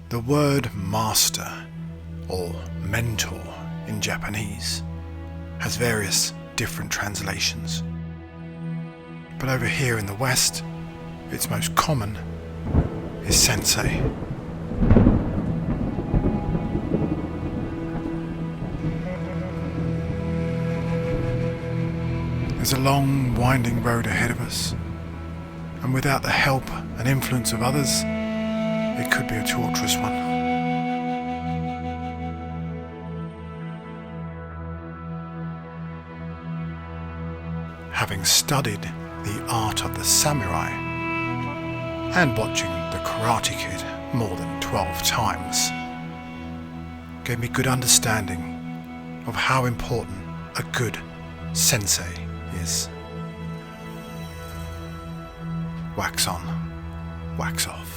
The word master, or mentor in Japanese, has various different translations. But over here in the West, its most common is sensei. There's a long, winding road ahead of us, and without the help and influence of others, it could be a torturous one. Having studied the art of the samurai and watching The Karate Kid more than 12 times, gave me good understanding of how important a good sensei is. Wax on, wax off.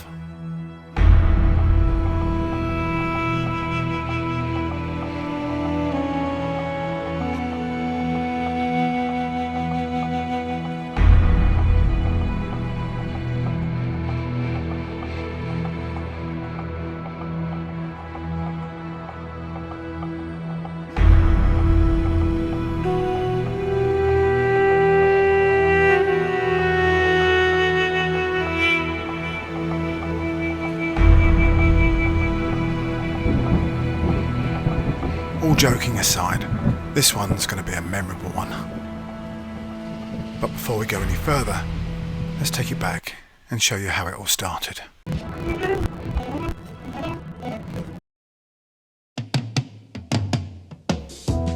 All joking aside, this one's going to be a memorable one. But before we go any further, let's take you back and show you how it all started.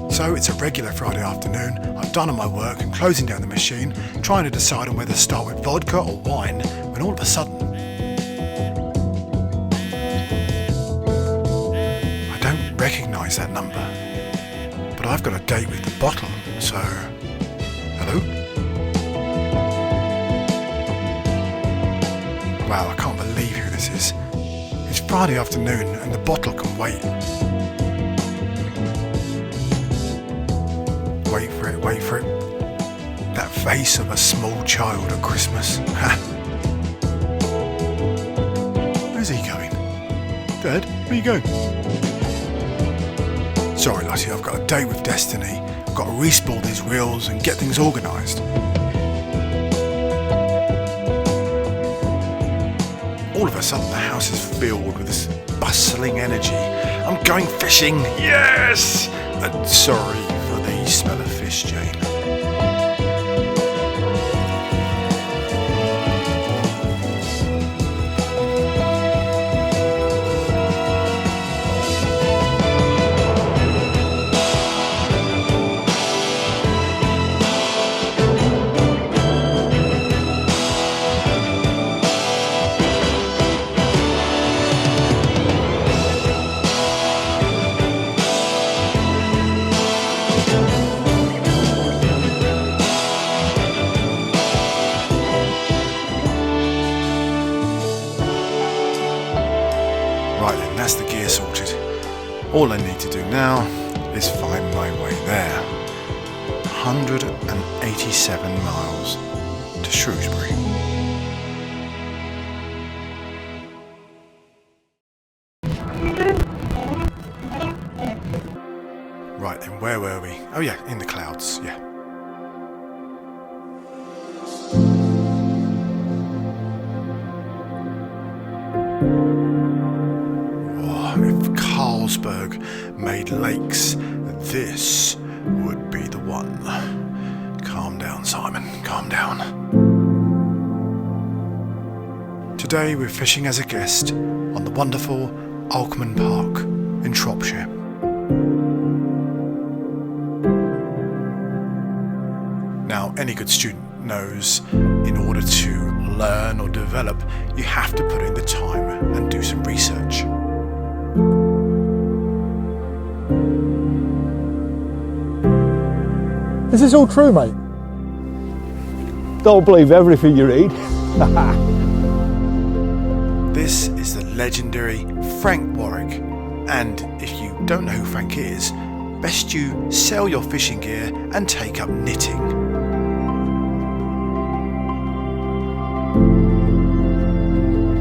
So it's a regular Friday afternoon. I've done all my work and closing down the machine, trying to decide on whether to start with vodka or wine, when all of a sudden, I don't recognise that number. But I've got a date with the bottle, so... Hello? Wow, I can't believe who this is. It's Friday afternoon and the bottle can wait. Wait for it, wait for it. That face of a small child at Christmas. Where's he going? Dad, where are you going? Sorry, Lottie, I've got a date with Destiny. I've got to respool these reels and get things organised. All of a sudden, the house is filled with this bustling energy. I'm going fishing, yes! Sorry for the smell of fish, Jane. Right then, that's the gear sorted. All I need to do now is find my way there. 187 miles to Shrewsbury. Right then, where were we? Oh yeah, in the clouds, yeah. If Carlsberg made lakes, this would be the one. Calm down, Simon, calm down. Today we're fishing as a guest on the wonderful Alkman Park in Shropshire. Now, any good student knows in order to learn or develop, you have to put in the time and do some research. Is this all true, mate? Don't believe everything you read. This is the legendary Frank Warwick, and if you don't know who Frank is, best you sell your fishing gear and take up knitting.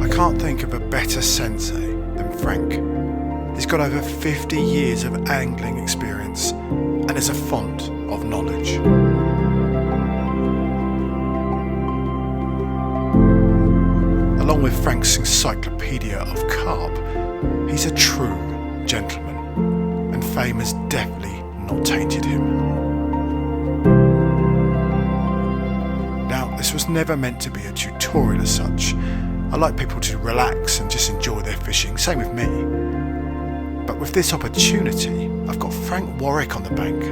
I can't think of a better sensei than Frank. He's got over 50 years of angling experience and is a font of knowledge. Along with Frank's encyclopedia of carp, he's a true gentleman, and fame has definitely not tainted him. Now, this was never meant to be a tutorial as such. I like people to relax and just enjoy their fishing, same with me. But with this opportunity, I've got Frank Warwick on the bank.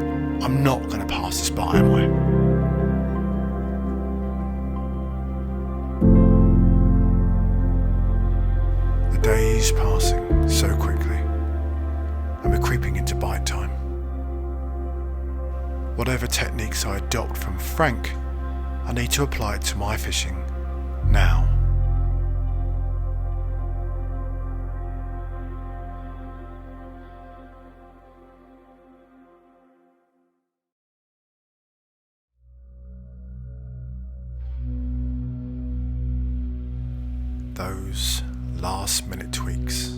I'm not going to pass this by, am I? The days passing so quickly, and we're creeping into bite time. Whatever techniques I adopt from Frank, I need to apply it to my fishing now. Those last-minute tweaks,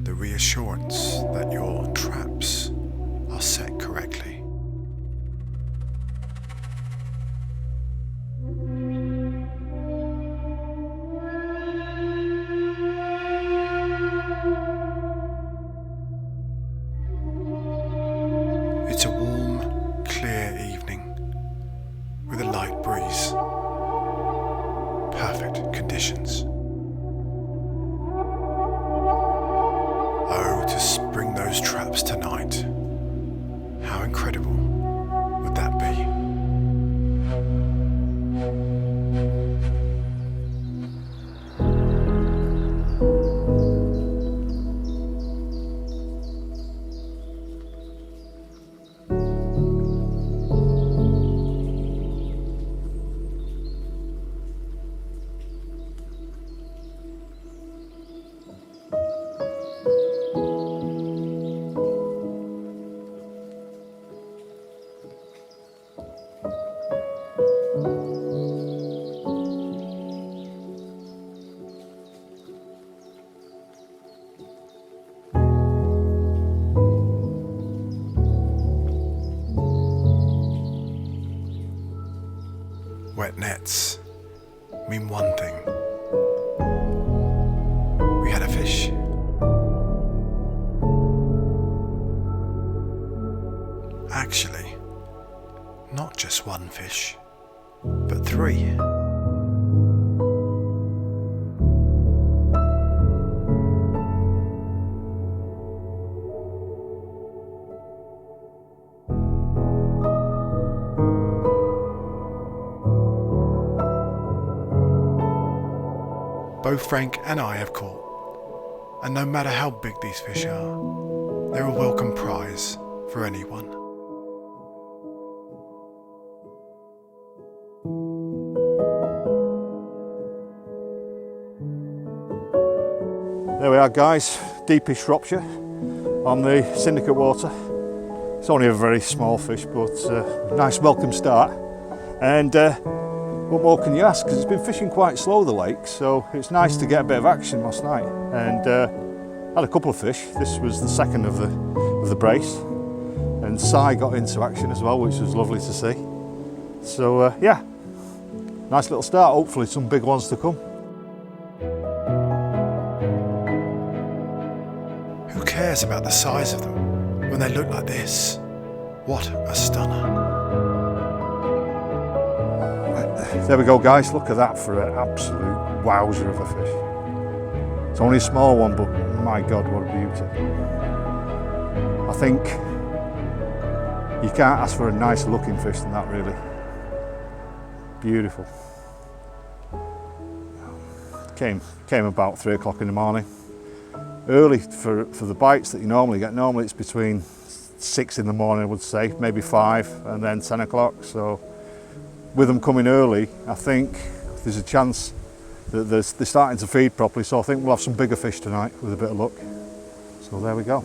the reassurance that your traps are set correctly. It's a warm, clear evening with a light breeze. Perfect conditions. Oh, to spring those traps tonight. How incredible would that be? Wet nets mean one thing. We had a fish. Actually, not just one fish, but three. Both Frank and I have caught, and no matter how big these fish are, they're a welcome prize for anyone. There we are, guys, deepish Shropshire on the syndicate water. It's only a very small fish, but a nice welcome start. And what more can you ask? Because it's been fishing quite slow, the lake, so it's nice to get a bit of action last night. And had a couple of fish. This was the second of the brace, and Si got into action as well, which was lovely to see. So yeah, nice little start. Hopefully some big ones to come. Who cares about the size of them when they look like this? What a stunner. There we go, guys, look at that for an absolute wowzer of a fish. It's only a small one, but my God, what a beauty. I think you can't ask for a nicer looking fish than that, really. Beautiful. Came about 3 o'clock in the morning. Early for the bites that you normally get. Normally it's between 6 in the morning, I would say, maybe 5, and then 10 o'clock. So with them coming early, I think there's a chance that they're starting to feed properly, so I think we'll have some bigger fish tonight with a bit of luck. So there we go.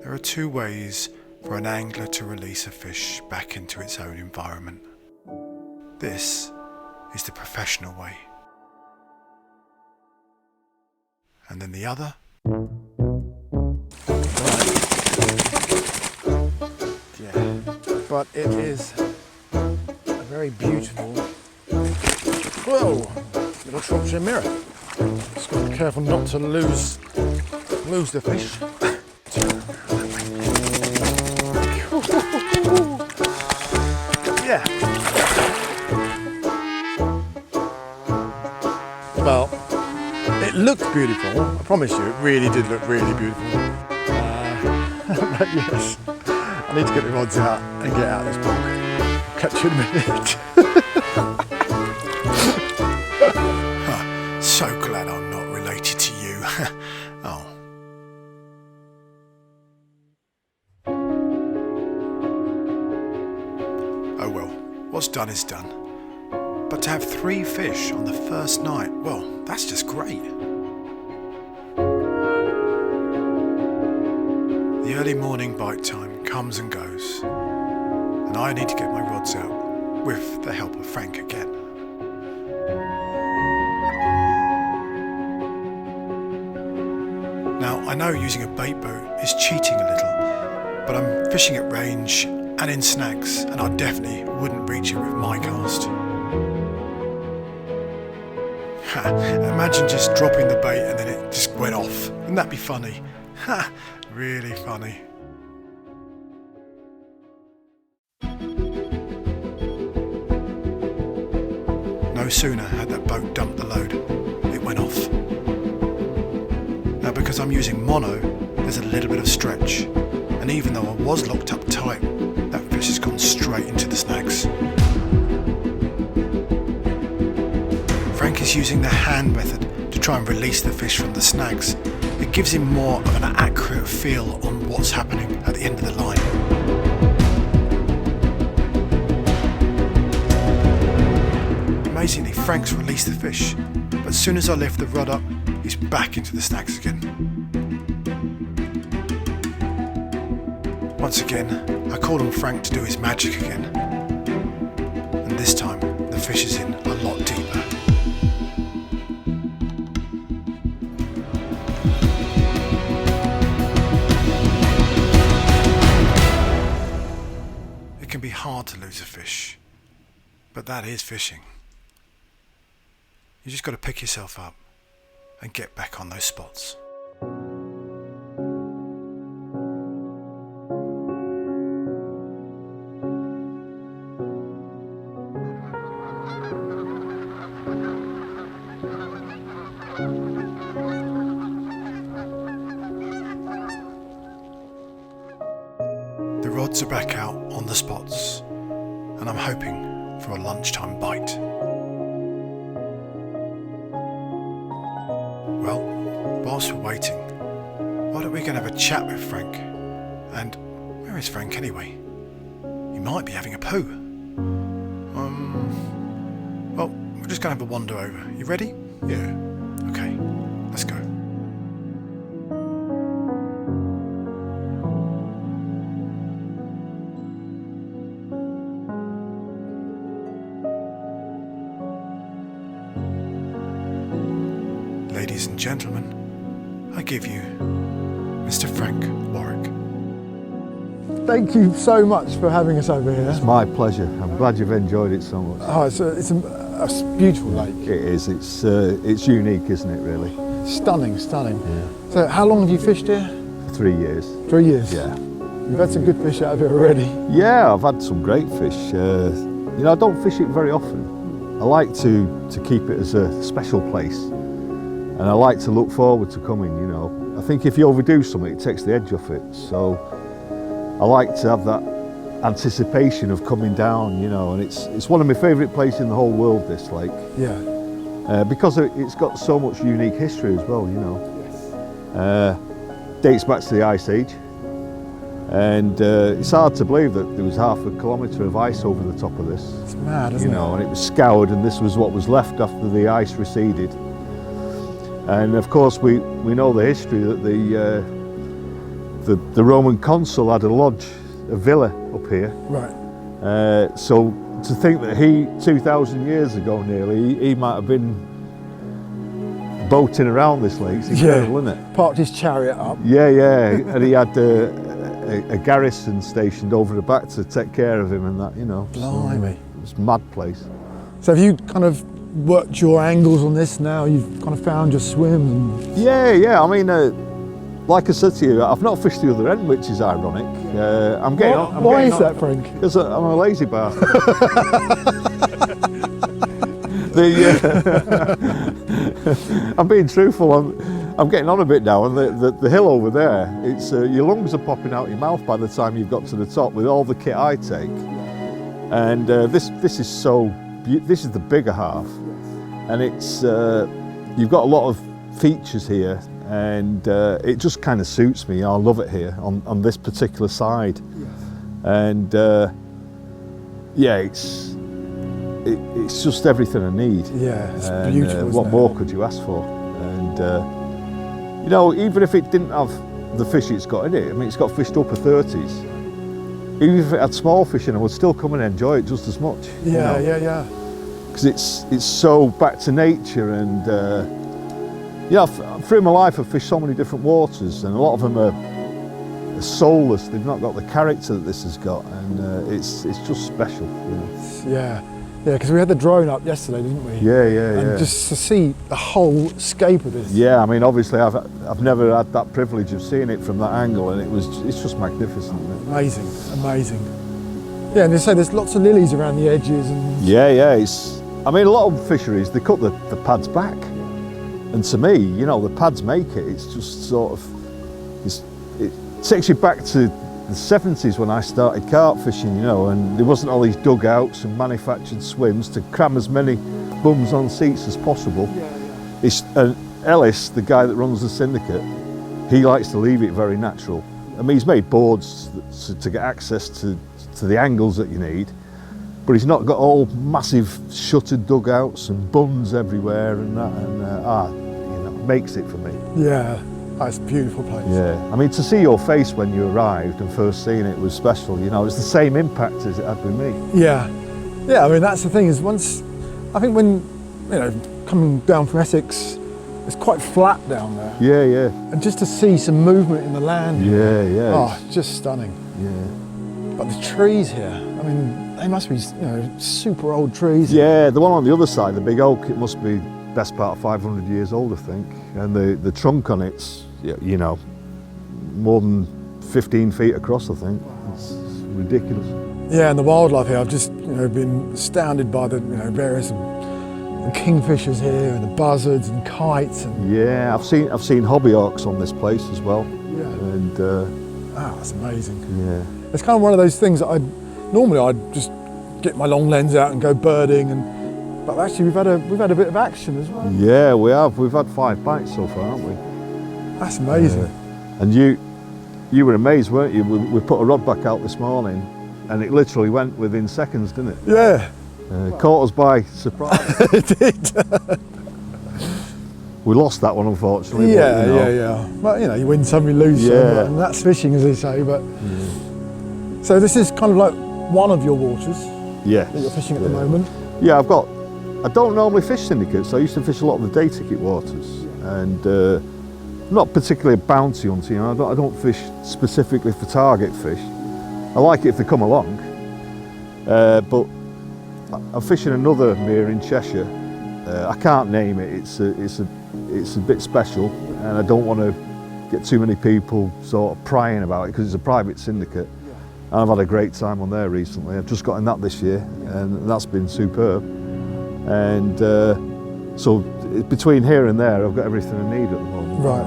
There are 2 ways for an angler to release a fish back into its own environment. This is the professional way. and then the other. Yeah, but it is a very beautiful, whoa, little Shropshire mirror. Just got to be careful not to lose the fish. Yeah. Well, it looked beautiful. I promise you, it really did look really beautiful. But yes, I need to get the rods out and get out of this book. Catch you in a minute. So glad I'm not related to you. Oh. Oh well, what's done is done. But to have 3 fish on the first night, well, that's just great. The early morning bite time comes and goes, and I need to get my rods out, with the help of Frank again. Now, I know using a bait boat is cheating a little, but I'm fishing at range and in snags, and I definitely wouldn't reach it with my cast. Ha, imagine just dropping the bait and then it just went off. Wouldn't that be funny? Ha, really funny. No sooner had that boat dumped the load, it went off. Now because I'm using mono, there's a little bit of stretch, and even though I was locked up tight, that fish has gone straight into the snags. Frank is using the hand method to try and release the fish from the snags. It gives him more of an accurate feel on what's happening at the end of the line. Amazingly, Frank's released the fish, but as soon as I lift the rod up, he's back into the snags again. Once again, I called on Frank to do his magic again, and this time the fish is in a lot deeper. It can be hard to lose a fish, but that is fishing. You just got to pick yourself up and get back on those spots. The rods are back out on the spots, and I'm hoping for a lunchtime bite. Well, whilst we're waiting, why don't we go and have a chat with Frank? And where is Frank anyway? He might be having a poo. Well, we're just going to have a wander over. You ready? Yeah. Okay, let's go. Ladies and gentlemen, I give you Mr. Frank Warwick. Thank you so much for having us over here. It's my pleasure. I'm glad you've enjoyed it so much. Oh, it's a beautiful lake. It is. It's unique, isn't it, really? Stunning. Yeah. So how long have you fished here? 3 years. 3 years? Yeah. You've had some good fish out of here already. Yeah, I've had some great fish. I don't fish it very often. I like to keep it as a special place. And I like to look forward to coming, I think if you overdo something, it takes the edge off it. So I like to have that anticipation of coming down, and it's one of my favourite places in the whole world, this lake. Yeah. Because it's got so much unique history as well, Dates back to the Ice Age. And it's hard to believe that there was 1/2 kilometre of ice over the top of this. It's mad, isn't it? And it was scoured, and this was what was left after the ice receded. And of course we know the history that the Roman consul had a lodge, a villa up here. Right. So to think that he, 2,000 years ago nearly, he might have been boating around this lake. It's incredible, isn't it? Parked his chariot up. Yeah, and he had a garrison stationed over the back to take care of him and that, you know. Blimey. So it was a mad place. So have you kind of worked your angles on this now? You've kind of found your swims? And... Yeah. I mean, like I said to you, I've not fished the other end, which is ironic. I'm getting on. Why is that, Frank? Because I'm a lazy bastard. I'm being truthful. I'm getting on a bit now, and the hill over there, it's your lungs are popping out your mouth by the time you've got to the top with all the kit I take. And this is this is the bigger half, and it's you've got a lot of features here, and it just kind of suits me. I love it here on this particular side, and yeah, it's just everything I need. Yeah, it's and, beautiful. What more could you ask for? And you know, even if it didn't have the fish it's got in it, I mean, it's got fish to upper 30s. Even if it had small fish in, I would still come and enjoy it just as much. Yeah, you know? yeah. Because it's so back to nature, and yeah, through my life I've fished so many different waters, and a lot of them are soulless. They've not got the character that this has got, and it's just special. You know? Yeah, because we had the drone up yesterday, didn't we? Yeah. And just to see the whole scape of this. Yeah, I mean, obviously I've never had that privilege of seeing it from that angle, and it's just magnificent. Isn't it? Amazing. Yeah, and they say there's lots of lilies around the edges. And Yeah. I mean, a lot of fisheries, they cut the pads back, and to me, you know, the pads make it. It's just sort of, it takes you back to the 70s when I started carp fishing, you know, and there wasn't all these dugouts and manufactured swims to cram as many bums on seats as possible. And Ellis, the guy that runs the syndicate, he likes to leave it very natural. I mean, he's made boards to get access to the angles that you need, but he's not got all massive shuttered dugouts and buns everywhere and that, and you know, makes it for me. yeah, it's a beautiful place. Yeah, I mean, to see your face when you arrived and first seeing it was special. You know, it's the same impact as it had with me. Yeah. I mean, that's the thing is I think when, you know, coming down from Essex, it's quite flat down there. Yeah. And just to see some movement in the land. Yeah. Oh, just stunning. Yeah. But the trees here, I mean, they must be, you know, super old trees. Yeah, the one on the other side, the big oak, it must be best part of 500 years old, I think. And the trunk on it's, you know, more than 15 feet across, I think. It's ridiculous. Yeah, and the wildlife here, I've just, you know, been astounded by the, you know, various the kingfishers here and the buzzards and kites. And Yeah, I've seen hobby hawks on this place as well. Yeah. And that's amazing. yeah. It's kind of one of those things that normally I'd just get my long lens out and go birding, but actually we've had a bit of action as well. Yeah, we have. We've had 5 bites so far, haven't we? That's amazing. And you were amazed, weren't you? We put a rod back out this morning, and it literally went within seconds, didn't it? Yeah. Caught us by surprise. It did. We lost that one, unfortunately. Yeah, but, you know, yeah. Well, you know, you win some, you lose some, and that's fishing, as they say. But so this is kind of like one of your waters Yes. that you're fishing at the moment. Yeah, I don't normally fish syndicates. I used to fish a lot of the day ticket waters, and not particularly a bounty hunter. You know, I don't fish specifically for target fish. I like it if they come along, but I'm fishing another mere in Cheshire. I can't name it. It's a bit special, and I don't want to get too many people sort of prying about it because it's a private syndicate. And I've had a great time on there recently. I've just gotten that this year, and that's been superb. And so between here and there, I've got everything I need at the moment. Right.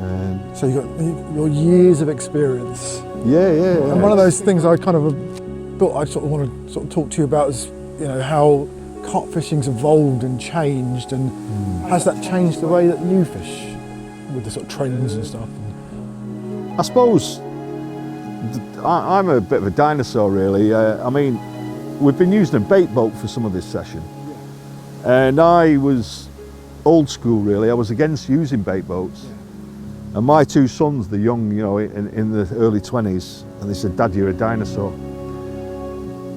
And So you've got your years of experience. yeah. And one of those things I kind of thought I sort of want to sort of talk to you about is, you know, how carp fishing's evolved and changed, and has that changed the way that you fish with the sort of trends and stuff? I suppose I'm a bit of a dinosaur, really. I mean, we've been using a bait boat for some of this session, and I was old school, really. I was against using bait boats, and my 2 sons, the young, you know, in the early 20s, and they said, "Dad, you're a dinosaur.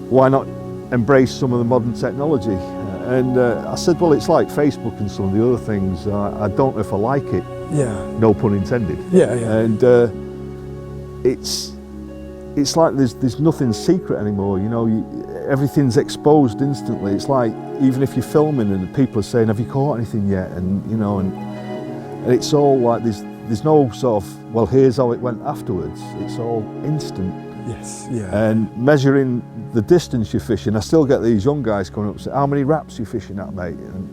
Why not embrace some of the modern technology?" And I said, well, it's like Facebook and some of the other things. I don't know if I like it. Yeah. No pun intended. Yeah, yeah. And it's like there's nothing secret anymore. You know, everything's exposed instantly. It's like even if you're filming and people are saying, "Have you caught anything yet?" And you know, and it's all like there's no sort of, well, here's how it went afterwards. It's all instant. Yes. Yeah. And measuring the distance you're fishing, I still get these young guys coming up and say, "How many wraps are you fishing at, mate?" And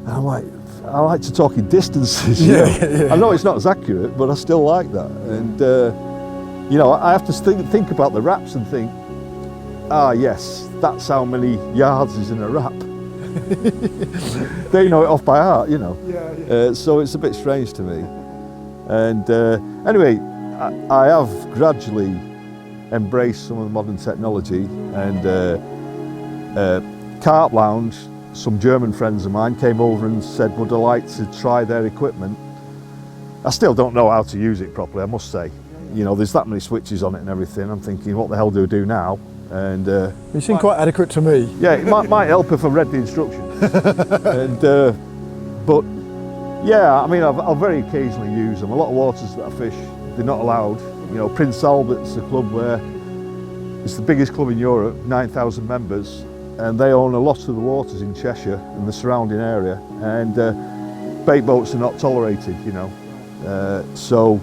I'm like, I like to talk in distances. You know? I know it's not as accurate, but I still like that. And you know, I have to think about the wraps and think, yes, that's how many yards is in a wrap. They know it off by heart, you know. So it's a bit strange to me. And anyway, I have gradually embraced some of the modern technology, and Carp Lounge, some German friends of mine came over and said, would I like to try their equipment? I still don't know how to use it properly, I must say. You know, there's that many switches on it and everything. I'm thinking, what the hell do I do now? And you seem quite adequate to me. Yeah, it might help if I read the instructions. And but yeah, I mean, I'll very occasionally use them. A lot of waters that I fish, they're not allowed. You know, Prince Albert's a club where it's the biggest club in Europe, 9,000 members, and they own a lot of the waters in Cheshire and the surrounding area. And bait boats are not tolerated, you know. So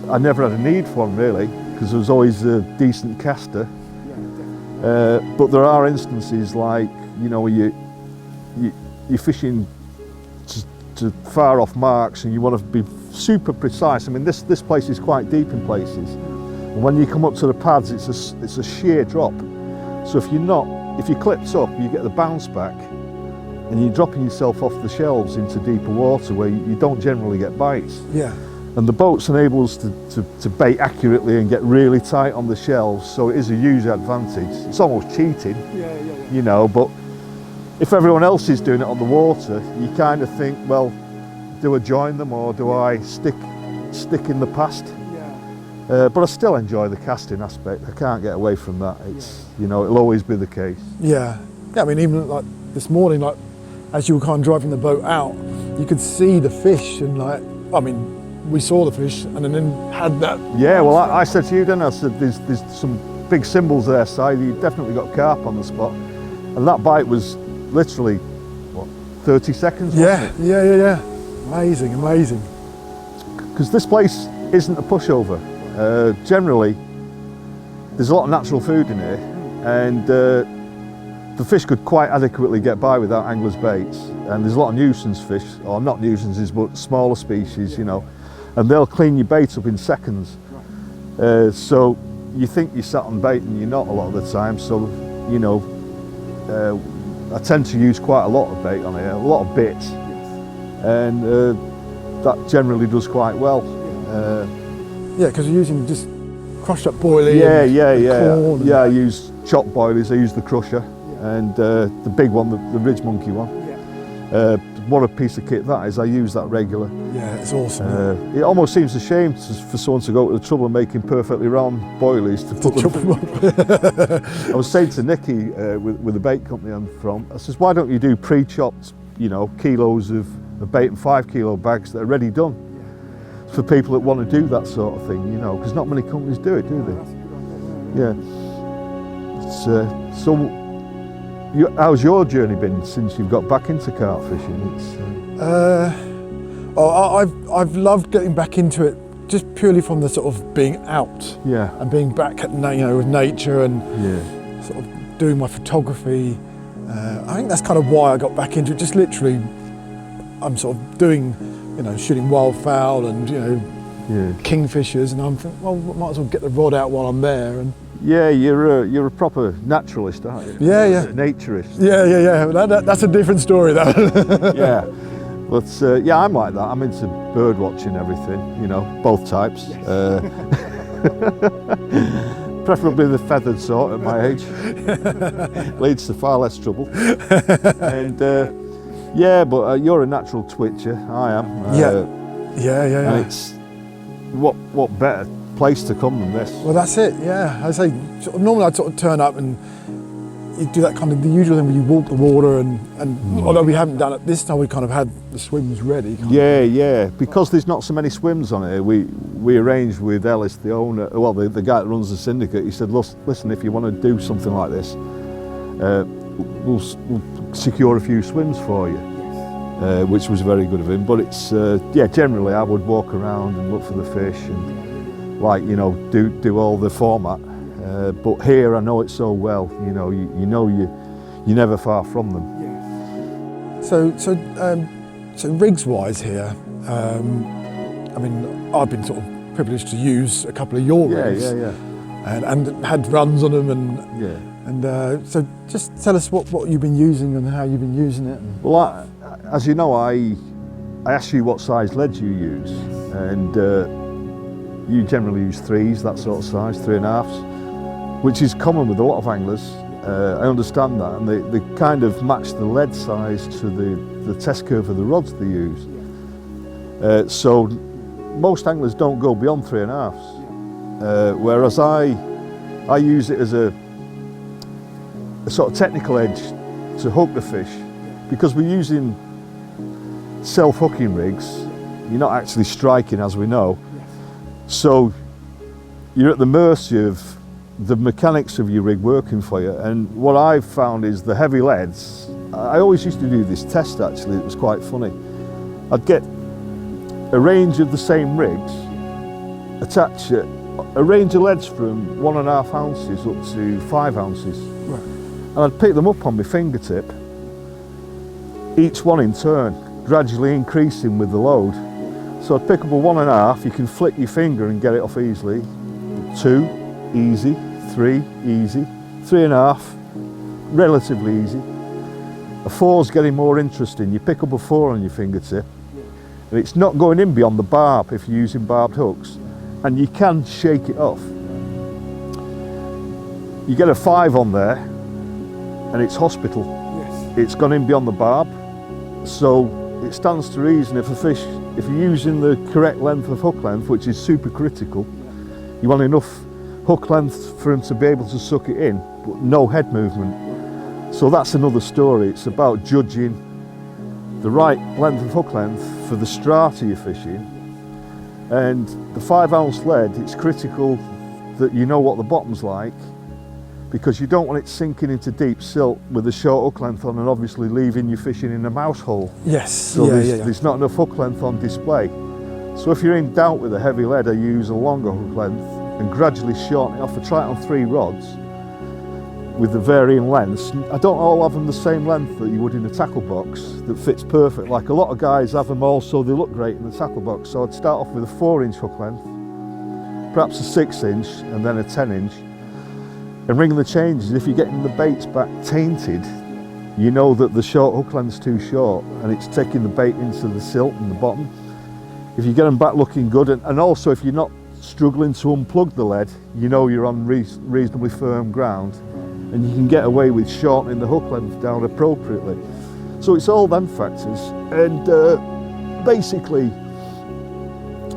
I never had a need for them really, because there was always a decent caster. But there are instances like, you know, where you're fishing to far off marks and you want to be super precise. I mean, this place is quite deep in places. And when you come up to the pads, it's a sheer drop. So if you clipped up, you get the bounce back, and you're dropping yourself off the shelves into deeper water where you don't generally get bites. Yeah. And the boats enable us to bait accurately and get really tight on the shelves, so it is a huge advantage. It's almost cheating, you know, but if everyone else is doing it on the water, you kind of think, well, do I join them or do I stick in the past? But I still enjoy the casting aspect. I can't get away from that. It's, you know, it'll always be the case. Yeah. I mean, even like this morning, like as you were kind of driving the boat out, you could see the fish, and like, I mean, we saw the fish and then had that. Yeah, well, I said to you, didn't I? I said there's some big symbols there, Si. You definitely got carp on the spot, and that bite was literally what, 30 seconds. Yeah. Amazing. Because this place isn't a pushover. Generally, there's a lot of natural food in here, and the fish could quite adequately get by without anglers' baits. And there's a lot of nuisance fish, or not nuisances, but smaller species, you know, and they'll clean your bait up in seconds. So you think you're sat on bait and you're not a lot of the time. So, you know, I tend to use quite a lot of bait on here, a lot of bits, and that generally does quite well. Yeah, because you're using just crushed up boilie. Corn. Yeah, I use chopped boilies. I use the crusher, and the big one, the Ridge Monkey one. What a piece of kit that is. I use that regular. Yeah, it's awesome. It almost seems a shame for someone to go to the trouble of making perfectly round boilies to put them up. I was saying to Nicky with the bait company I'm from, I says, why don't you do pre-chopped, you know, kilos of bait in 5 kilo bags that are ready done for people that want to do that sort of thing, you know, because not many companies do it, do they? Yeah. It's, so. How's your journey been since you've got back into carp fishing? I've loved getting back into it just purely from the sort of being out, and being back at, you know, with nature and sort of doing my photography. I think that's kind of why I got back into it. Just literally, I'm sort of doing, you know, shooting wildfowl and, you know, kingfishers, and I'm thinking, well, might as well get the rod out while I'm there. And yeah, you're a proper naturalist, aren't you? Yeah. Naturist. Yeah. That's a different story, though. Yeah, but yeah, I'm like that. I'm into bird watching, everything, you know, both types. Preferably the feathered sort at my age. Leads to far less trouble. And yeah, but you're a natural twitcher. I am. Yeah. And it's what better place to come than this? Well, that's it. Yeah, I say normally I'd sort of turn up and, you do that kind of the usual thing where you walk the water and although we haven't done it this time, we kind of had the swims ready. Yeah. Because there's not so many swims on here, we arranged with Ellis, the owner, well, the guy that runs the syndicate. He said, listen, if you want to do something like this, we'll secure a few swims for you, which was very good of him. But it's generally I would walk around and look for the fish and do all the format. But here I know it so well. You're never far from them. So rigs wise here, I mean, I've been sort of privileged to use a couple of your rigs, and had runs on them, and so just tell us what you've been using and how you've been using it. Well, as you know, I asked you what size leads you use, and you generally use 3s, that sort of size, 3.5s, which is common with a lot of anglers. I understand that, and they kind of match the lead size to the test curve of the rods they use. So most anglers don't go beyond 3.5s, whereas I use it as a sort of technical edge to hook the fish, because we're using self-hooking rigs. You're not actually striking, as we know, so you're at the mercy of the mechanics of your rig working for you. And what I've found is the heavy leads, I always used to do this test actually, it was quite funny. I'd get a range of the same rigs, attach a range of leads from 1.5 ounces up to 5 ounces. Right. And I'd pick them up on my fingertip, each one in turn, gradually increasing with the load. So I'd pick up a 1.5, you can flick your finger and get it off easily. 2, easy. 3, easy. 3.5, relatively easy. A 4's getting more interesting. You pick up a 4 on your fingertip, and it's not going in beyond the barb if you're using barbed hooks, and you can shake it off. You get a 5 on there, and it's hospital. Yes. It's gone in beyond the barb, so it stands to reason if you're using the correct length of hook length, which is super critical, you want enough hook length for him to be able to suck it in, but no head movement. So that's another story. It's about judging the right length of hook length for the strata you're fishing. And the 5 ounce lead, it's critical that you know what the bottom's like, because you don't want it sinking into deep silt with a short hook length on and obviously leaving you fishing in a mouse hole. Yes. So there's not enough hook length on display. So if you're in doubt with a heavy lead, I use a longer hook length and gradually shorten it off. I try it on 3 rods with the varying lengths. I don't all have them the same length that you would in a tackle box that fits perfect. Like a lot of guys have them all so they look great in the tackle box. So I'd start off with a 4-inch hook length, perhaps a 6-inch and then a 10-inch, and ring the changes. If you're getting the baits back tainted, you know that the short hook length's too short and it's taking the bait into the silt in the bottom. If you get them back looking good, and also if you're not struggling to unplug the lead, you know you're on reasonably firm ground, and you can get away with shortening the hook length down appropriately. So it's all them factors, and basically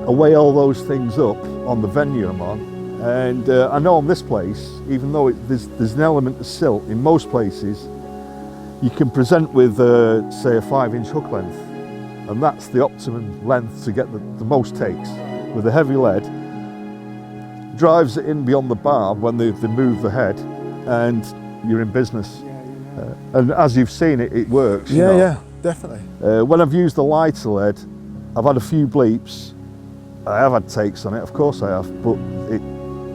I weigh all those things up on the venue I'm on, and I know on this place, even though there's an element of silt, in most places you can present with say a 5-inch hook length, and that's the optimum length to get the most takes. With a heavy lead, drives it in beyond the barb when they move the head, and you're in business. And as you've seen, it works. Yeah, definitely. When I've used the lighter lead, I've had a few bleeps. I have had takes on it, of course I have, but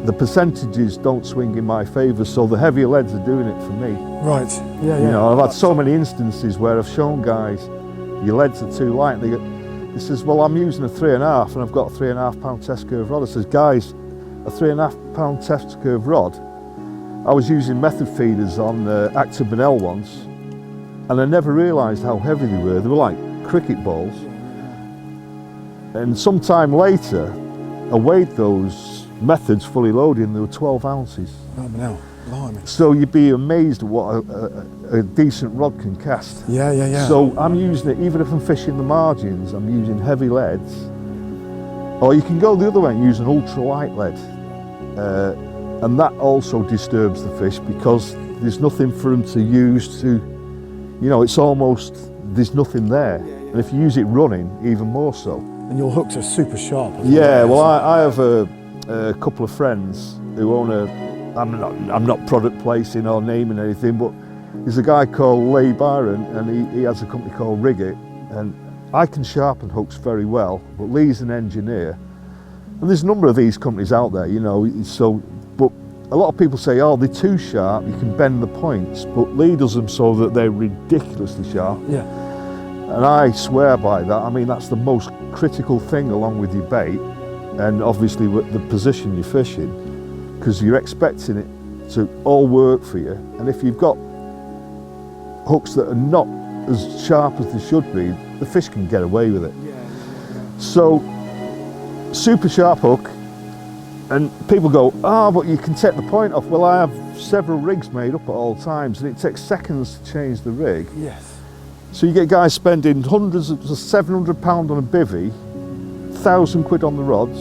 the percentages don't swing in my favour, so the heavier leads are doing it for me. Right, yeah. You know, I've had so many instances where I've shown guys, your leads are too light. They says, well, I'm using a 3.5 and I've got a 3.5 pound test curve rod. I says, guys, a 3.5 pound test curve rod, I was using method feeders on Active Benel once, and I never realised how heavy they were. They were like cricket balls. And sometime later, I weighed those methods fully loaded and they were 12 ounces. Oh, no. Blimey. So you'd be amazed at what a decent rod can cast. Yeah. So I'm using it, even if I'm fishing the margins, I'm using heavy leads. Or you can go the other way and use an ultra light lead. And that also disturbs the fish because there's nothing for them to use to, you know, it's almost, there's nothing there. And if you use it running, even more so. And your hooks are super sharp. Yeah, well, I have a couple of friends who own I'm not product placing or naming anything, but there's a guy called Lee Byron, and he has a company called Rig-It, and I can sharpen hooks very well, but Lee's an engineer. And there's a number of these companies out there, you know, so, but a lot of people say, oh, they're too sharp, you can bend the points, but Lee does them so that they're ridiculously sharp. Yeah. And I swear by that. I mean, that's the most critical thing along with your bait, and obviously with the position you're fishing, because you're expecting it to all work for you. And if you've got hooks that are not as sharp as they should be, the fish can get away with it. So, super sharp hook, and people go, oh, but you can take the point off. Well, I have several rigs made up at all times, and it takes seconds to change the rig. Yes. So you get guys spending hundreds of £700 on a bivvy, £1,000 on the rods,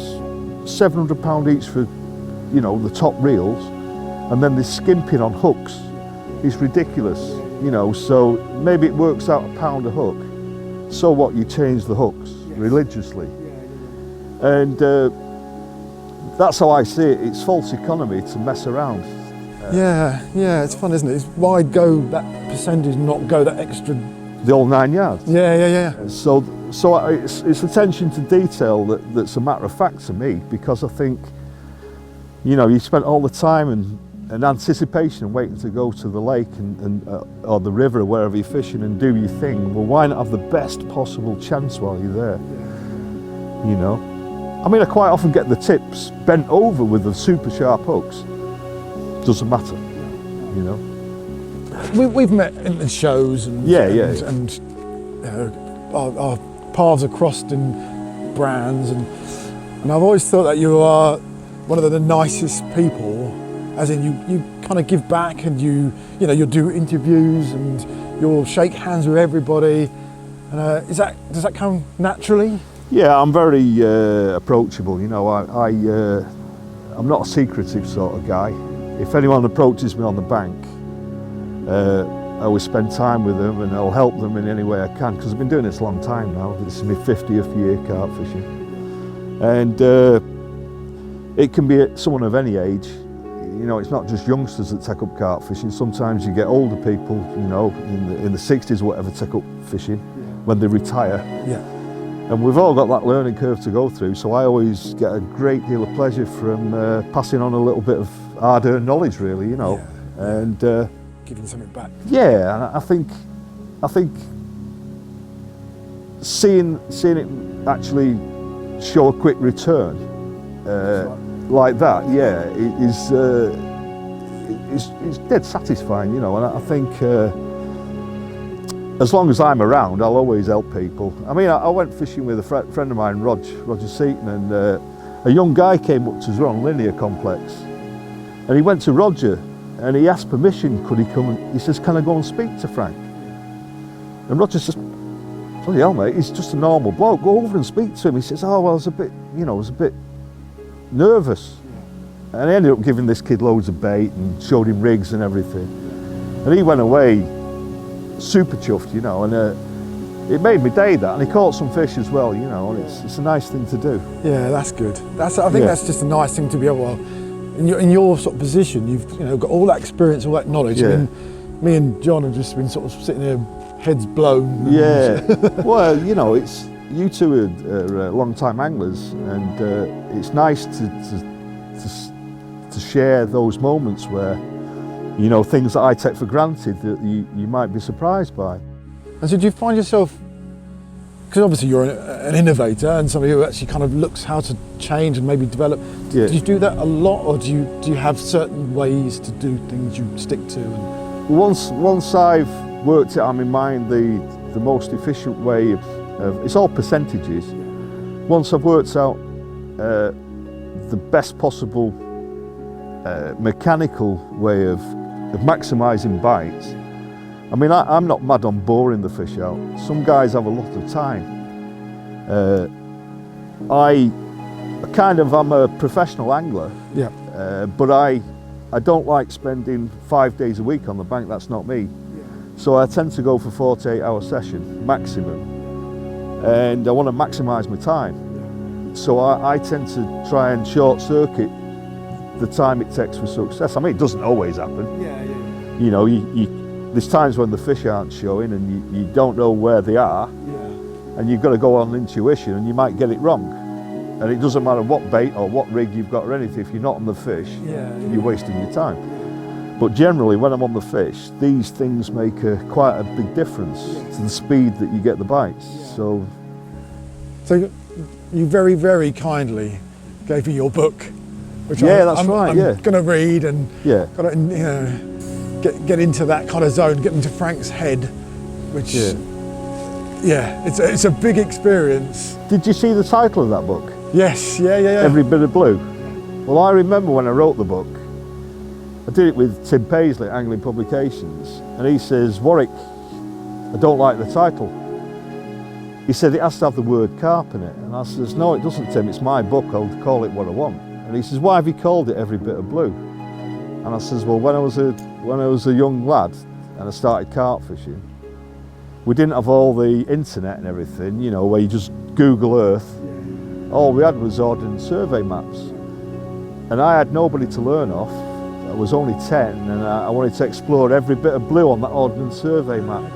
£700 each for, you know, the top reels, and then they're skimping on hooks. It's ridiculous, you know. So maybe it works out £1 a hook. So what? You change the hooks religiously, and that's how I see it. It's false economy to mess around. Yeah, it's fun, isn't it? It's why go that percentage, not go that extra. The old 9 yards. Yeah. So it's attention to detail that's a matter of fact to me, because I think, you know, you spent all the time and anticipation and waiting to go to the lake or the river or wherever you're fishing and do your thing. Well, why not have the best possible chance while you're there? You know? I mean, I quite often get the tips bent over with the super sharp hooks. Doesn't matter, you know? We've met in the shows and and you know, our paths are crossed in brands, and I've always thought that you are one of the nicest people, as in you kind of give back, and you know, you'll do interviews and you'll shake hands with everybody. And does that come naturally? Yeah, I'm very approachable, you know. I'm not a secretive sort of guy. If anyone approaches me on the bank, I always spend time with them, and I'll help them in any way I can, because I've been doing this a long time now. This is my 50th year carp fishing, and it can be someone of any age. You know, it's not just youngsters that take up carp fishing. Sometimes you get older people, you know, in the 60s or whatever, take up fishing when they retire. Yeah. And we've all got that learning curve to go through, so I always get a great deal of pleasure from passing on a little bit of hard-earned knowledge, really, you know. And giving something back. Yeah, and I think seeing it actually show a quick return like that, yeah, it's dead satisfying, you know. And I think as long as I'm around, I'll always help people. I mean, I went fishing with a friend of mine, Roger Seaton, and a young guy came up to us on Linear Complex, and he went to Roger and he asked permission, could he come, and he says, can I go and speak to Frank? And Roger says, bloody hell mate, he's just a normal bloke, go over and speak to him. He says, oh well, I was a bit nervous. And I ended up giving this kid loads of bait and showed him rigs and everything. And he went away super chuffed, you know, and it made me day that, and he caught some fish as well, you know, and it's a nice thing to do. Yeah, that's good. I think that's just a nice thing to be able to, in your sort of position, you've got all that experience, all that knowledge. Yeah. I mean, me and John have just been sort of sitting there, heads blown. Yeah. Well, you know, you two are long-time anglers, and it's nice to share those moments where, you know, things that I take for granted that you might be surprised by. And so do you find yourself, because obviously you're an innovator and somebody who actually kind of looks how to change and maybe develop, do you do that a lot, or do you have certain ways to do things you stick to? And Once I've worked it out in mind the most efficient way of it's all percentages. Once I've worked out the best possible mechanical way of maximising bites. I mean, I'm not mad on boring the fish out. Some guys have a lot of time. I'm a professional angler, but I I don't like spending 5 days a week on the bank, that's not me. So I tend to go for 48-hour session, maximum. And I want to maximise my time. So I tend to try and short circuit the time it takes for success. I mean, it doesn't always happen. You know, there's times when the fish aren't showing and you don't know where they are. And you've got to go on intuition and you might get it wrong. And it doesn't matter what bait or what rig you've got or anything, if you're not on the fish, you're wasting your time. But generally, when I'm on the fish, these things make quite a big difference to the speed that you get the bites. So you very, very kindly gave me your book, which I'm going to read and got to, you know, get into that kind of zone, get into Frank's head, which it's a big experience. Did you see the title of that book? Yes, yeah. Every Bit of Blue. Well, I remember when I wrote the book, I did it with Tim Paisley at Angling Publications, and he says, Warwick, I don't like the title. He said it has to have the word carp in it, and I says, no, it doesn't, Tim, it's my book, I'll call it what I want. And he says, why have you called it Every Bit of Blue? And I says, well, when I was a young lad and I started carp fishing, we didn't have all the internet and everything, you know, where you just Google Earth. All we had was Ordnance Survey maps. And I had nobody to learn off. I was only 10 and I wanted to explore every bit of blue on that Ordnance Survey map.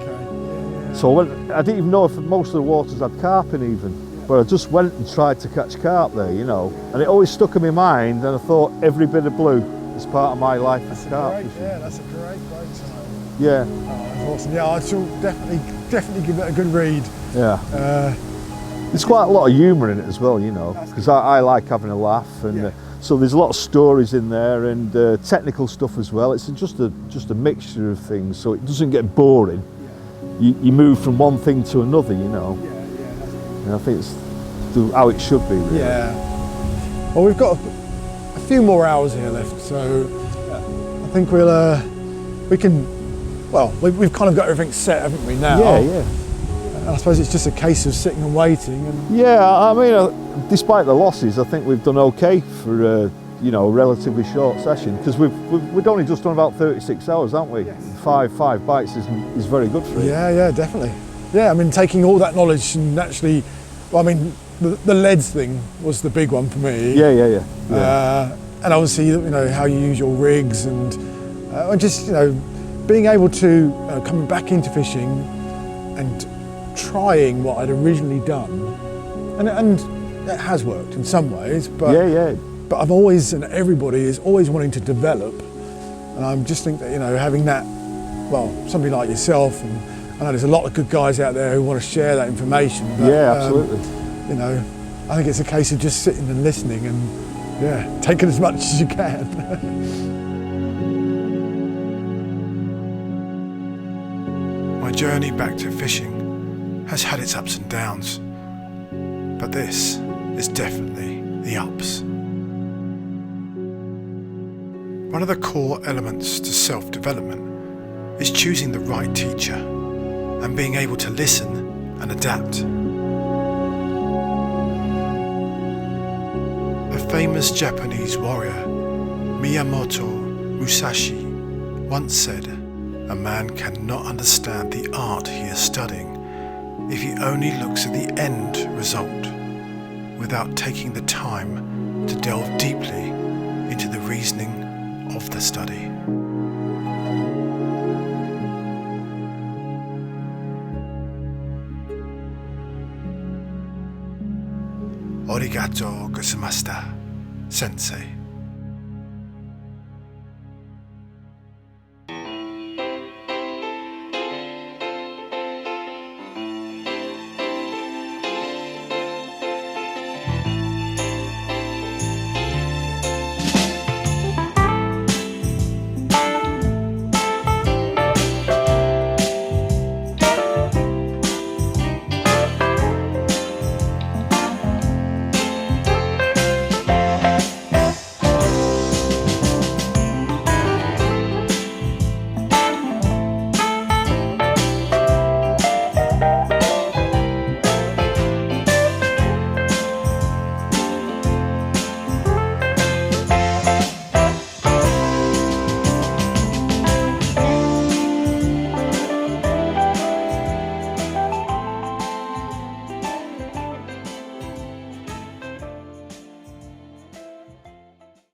So I didn't even know if most of the waters had carp in even. But I just went and tried to catch carp there, you know. And it always stuck in my mind, and I thought every bit of blue is part of my life as carp fishing. Yeah, that's a great title. Yeah. Oh, that's awesome. Yeah, I shall definitely give it a good read. Yeah. There's quite a lot of humour in it as well, you know, because I like having a laugh, and so there's a lot of stories in there and technical stuff as well. It's just a mixture of things, so it doesn't get boring. You move from one thing to another, you know. And I think it's how it should be, really. Yeah. Well, we've got a few more hours here left, so I think we've kind of got everything set, haven't we, now? Yeah. And I suppose it's just a case of sitting and waiting. And yeah, I mean, despite the losses, I think we've done okay for a relatively short session, because we've only just done about 36 hours, haven't we? Yes. Five bites is very good for it. Yeah, definitely. Yeah, I mean, taking all that knowledge and actually, well, I mean, the leads thing was the big one for me. Yeah. And obviously, you know, how you use your rigs and just, you know, being able to coming back into fishing and trying what I'd originally done, and it has worked in some ways, but but I've always, and everybody is always wanting to develop, and I just think that, you know, having that, well, somebody like yourself, and I know there's a lot of good guys out there who want to share that information, but, absolutely. You know, I think it's a case of just sitting and listening and taking as much as you can. My journey back to fishing has had its ups and downs, but this is definitely the ups. One of the core elements to self-development is choosing the right teacher and being able to listen and adapt. A famous Japanese warrior, Miyamoto Musashi, once said, "A man cannot understand the art he is studying if he only looks at the end result, without taking the time to delve deeply into the reasoning of the study." Arigatou gozaimashita, Sensei.